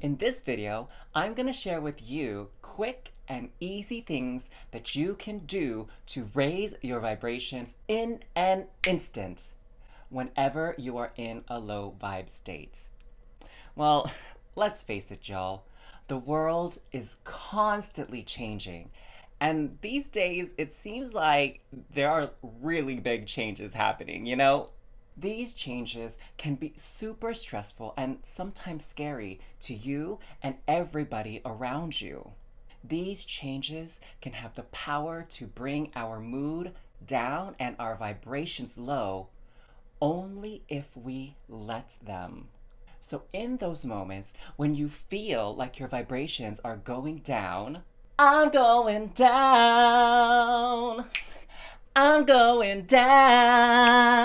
In this video, I'm going to share with you quick and easy things that you can do to raise your vibrations in an instant whenever you are in a low vibe state. Well, let's face it, y'all. The world is constantly changing. And these days, it seems like there are really big changes happening, you know? These changes can be super stressful and sometimes scary to you and everybody around you. These changes can have the power to bring our mood down and our vibrations low only if we let them. So, in those moments when you feel like your vibrations are going down, I'm going down. I'm going down.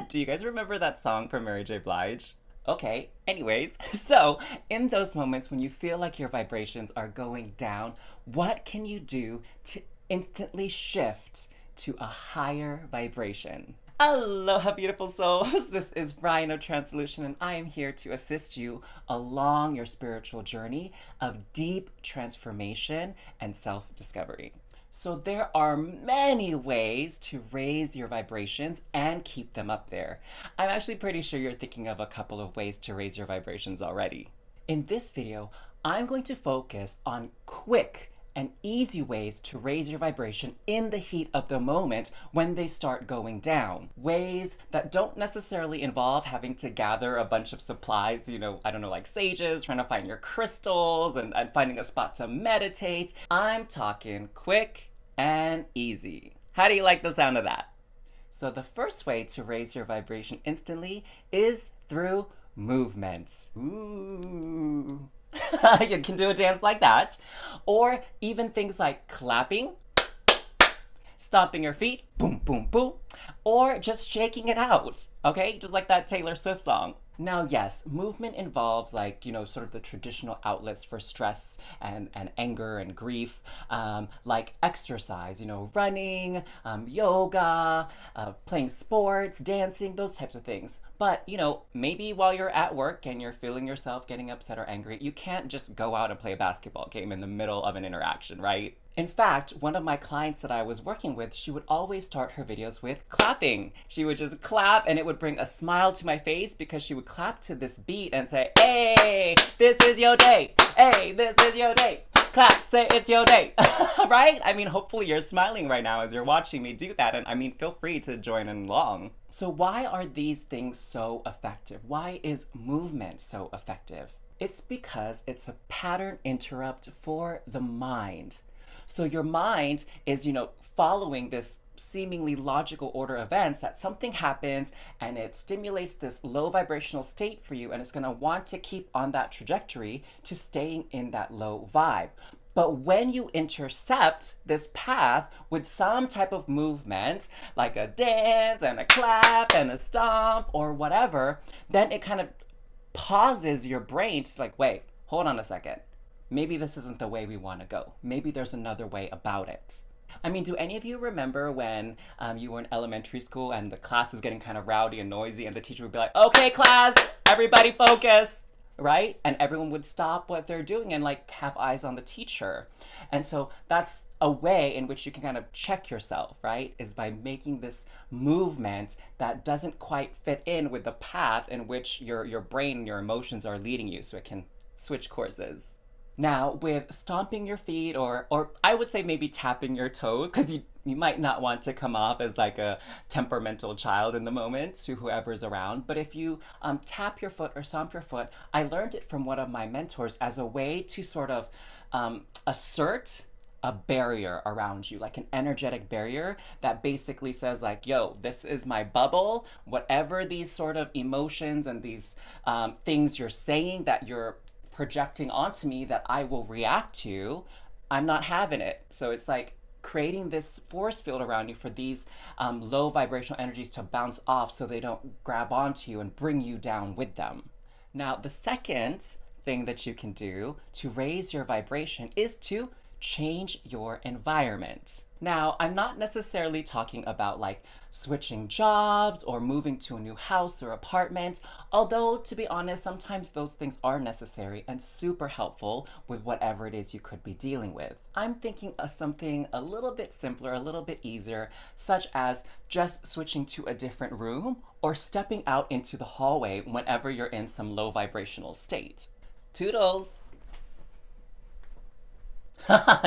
Do you guys remember that song from Mary J. Blige? Okay, anyways, so in those moments when you feel like your vibrations are going down, what can you do to instantly shift to a higher vibration? Aloha, beautiful souls. This is Brian of tranSOULution, and I am here to assist you along your spiritual journey of deep transformation and self-discovery. So there are many ways to raise your vibrations and keep them up there. I'm actually pretty sure you're thinking of a couple of ways to raise your vibrations already. In this video, I'm going to focus on quick and easy ways to raise your vibration in the heat of the moment when they start going down. Ways that don't necessarily involve having to gather a bunch of supplies, like sages, trying to find your crystals, and finding a spot to meditate. I'm talking quick and easy. How do you like the sound of that? So the first way to raise your vibration instantly is through movement. Ooh. You can do a dance like that, or even things like clapping, stomping your feet, boom, boom, boom, or just shaking it out, okay? Just like that Taylor Swift song. Now, yes, movement involves sort of the traditional outlets for stress and anger and grief, like exercise, running, yoga, playing sports, dancing, those types of things. But, maybe while you're at work and you're feeling yourself getting upset or angry, you can't just go out and play a basketball game in the middle of an interaction, right? In fact, one of my clients that I was working with, she would always start her videos with clapping. She would just clap and it would bring a smile to my face because she would clap to this beat and say, "Hey, this is your day. Hey, this is your day. Clap, say it's your day." Right? I mean, hopefully you're smiling right now as you're watching me do that. And feel free to join in along. So why are these things so effective? Why is movement so effective? It's because it's a pattern interrupt for the mind. So your mind is, following this seemingly logical order of events, that something happens and it stimulates this low vibrational state for you, and it's going to want to keep on that trajectory to staying in that low vibe. But when you intercept this path with some type of movement, like a dance and a clap and a stomp or whatever, then it kind of pauses your brain to wait, hold on a second. Maybe this isn't the way we want to go. Maybe there's another way about it. Do any of you remember when you were in elementary school and the class was getting kind of rowdy and noisy and the teacher would be like, "Okay, class, everybody focus," right? And everyone would stop what they're doing and have eyes on the teacher. And so that's a way in which you can kind of check yourself, right? Is by making this movement that doesn't quite fit in with the path in which your brain and your emotions are leading you, so it can switch courses. Now, with stomping your feet, or I would say maybe tapping your toes, because you might not want to come off as a temperamental child in the moment to whoever's around. But if you tap your foot or stomp your foot, I learned it from one of my mentors as a way to sort of assert a barrier around you, like an energetic barrier that basically says yo, this is my bubble. Whatever these sort of emotions and these things you're saying that you're projecting onto me that I will react to, I'm not having it. So it's creating this force field around you for these low vibrational energies to bounce off so they don't grab onto you and bring you down with them. Now, the second thing that you can do to raise your vibration is to change your environment. Now, I'm not necessarily talking about like switching jobs or moving to a new house or apartment, although to be honest, sometimes those things are necessary and super helpful with whatever it is you could be dealing with. I'm thinking of something a little bit simpler, a little bit easier, such as just switching to a different room or stepping out into the hallway whenever you're in some low vibrational state. Toodles!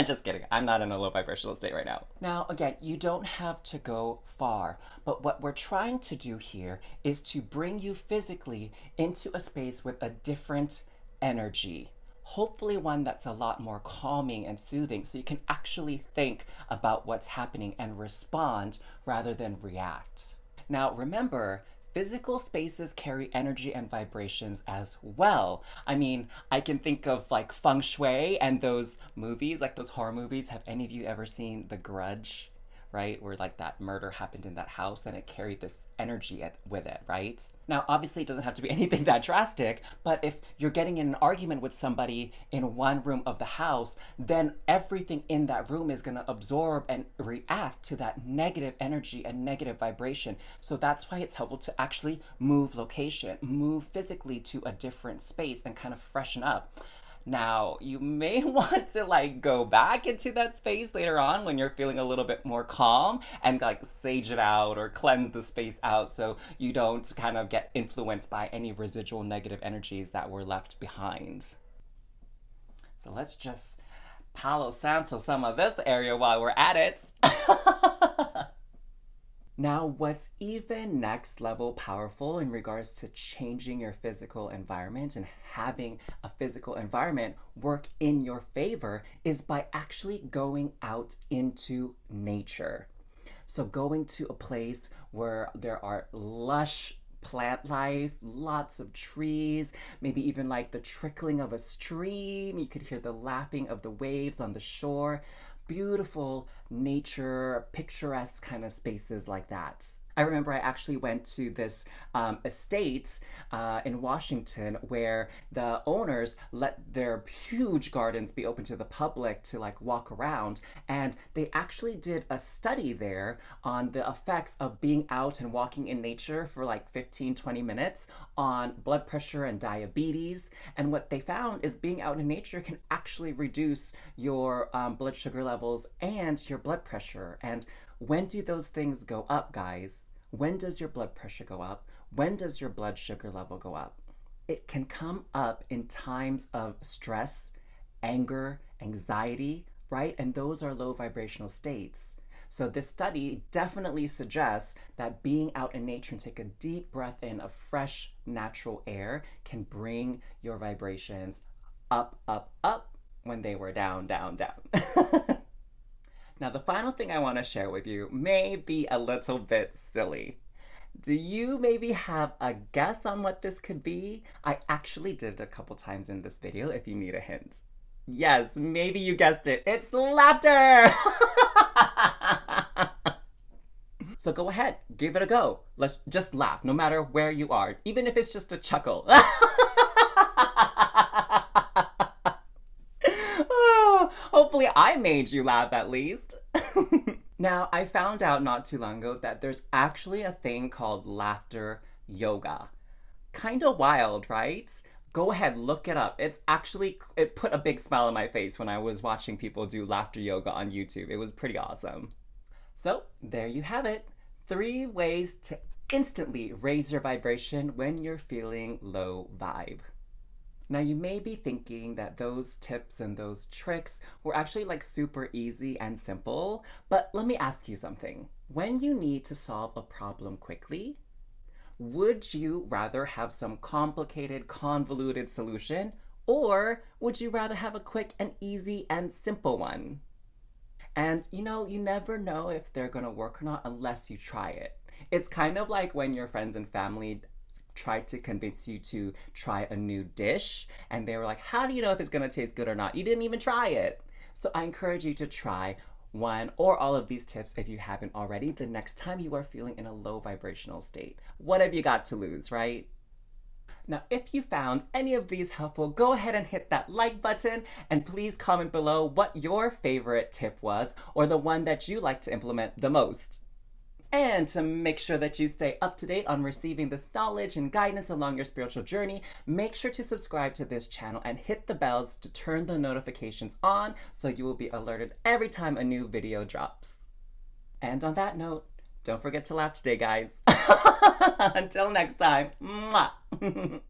Just kidding. I'm not in a low vibrational state right now. Now, again, you don't have to go far, but what we're trying to do here is to bring you physically into a space with a different energy. Hopefully, one that's a lot more calming and soothing so you can actually think about what's happening and respond rather than react. Now, remember, physical spaces carry energy and vibrations as well. I mean, I can think of like feng shui and those movies, like those horror movies. Have any of you ever seen The Grudge? Right? Where like that murder happened in that house and it carried this energy with it, right? Now, obviously, it doesn't have to be anything that drastic, but if you're getting in an argument with somebody in one room of the house, then everything in that room is going to absorb and react to that negative energy and negative vibration. So that's why it's helpful to actually move location, move physically to a different space and kind of freshen up. Now, you may want to like go back into that space later on when you're feeling a little bit more calm and like sage it out or cleanse the space out so you don't kind of get influenced by any residual negative energies that were left behind. So let's just Palo Santo some of this area while we're at it. Now, what's even next level powerful in regards to changing your physical environment and having a physical environment work in your favor is by actually going out into nature. So going to a place where there are lush plant life, lots of trees, maybe even like the trickling of a stream. You could hear the lapping of the waves on the shore. Beautiful nature, picturesque kind of spaces like that. I remember I actually went to this estate in Washington where the owners let their huge gardens be open to the public to like walk around, and they actually did a study there on the effects of being out and walking in nature for like 15-20 minutes on blood pressure and diabetes. And what they found is being out in nature can actually reduce your blood sugar levels and your blood pressure. And when do those things go up, guys? When does your blood pressure go up? When does your blood sugar level go up? It can come up in times of stress, anger, anxiety, right? And those are low vibrational states. So this study definitely suggests that being out in nature and take a deep breath in of fresh, natural air can bring your vibrations up, up, up when they were down, down, down. Now, the final thing I want to share with you may be a little bit silly. Do you maybe have a guess on what this could be? I actually did it a couple times in this video if you need a hint. Yes, maybe you guessed it. It's laughter! So go ahead, give it a go. Let's just laugh, no matter where you are, even if it's just a chuckle. Hopefully I made you laugh at least. Now, I found out not too long ago that there's actually a thing called laughter yoga. Kinda wild, right? Go ahead, look it up. It put a big smile on my face when I was watching people do laughter yoga on YouTube. It was pretty awesome. So, there you have it. 3 ways to instantly raise your vibration when you're feeling low vibe. Now, you may be thinking that those tips and those tricks were actually like super easy and simple, but let me ask you something. When you need to solve a problem quickly, would you rather have some complicated, convoluted solution, or would you rather have a quick and easy and simple one? And you never know if they're gonna work or not unless you try it. It's kind of like when your friends and family tried to convince you to try a new dish and they were like, how do you know if it's gonna taste good or not? You didn't even try it. So I encourage you to try one or all of these tips if you haven't already the next time you are feeling in a low vibrational state. What have you got to lose, right? Now, if you found any of these helpful, go ahead and hit that like button, and please comment below what your favorite tip was, or the one that you like to implement the most. And to make sure that you stay up to date on receiving this knowledge and guidance along your spiritual journey, make sure to subscribe to this channel and hit the bells to turn the notifications on so you will be alerted every time a new video drops. And on that note, don't forget to laugh today, guys. Until next time. Mwah.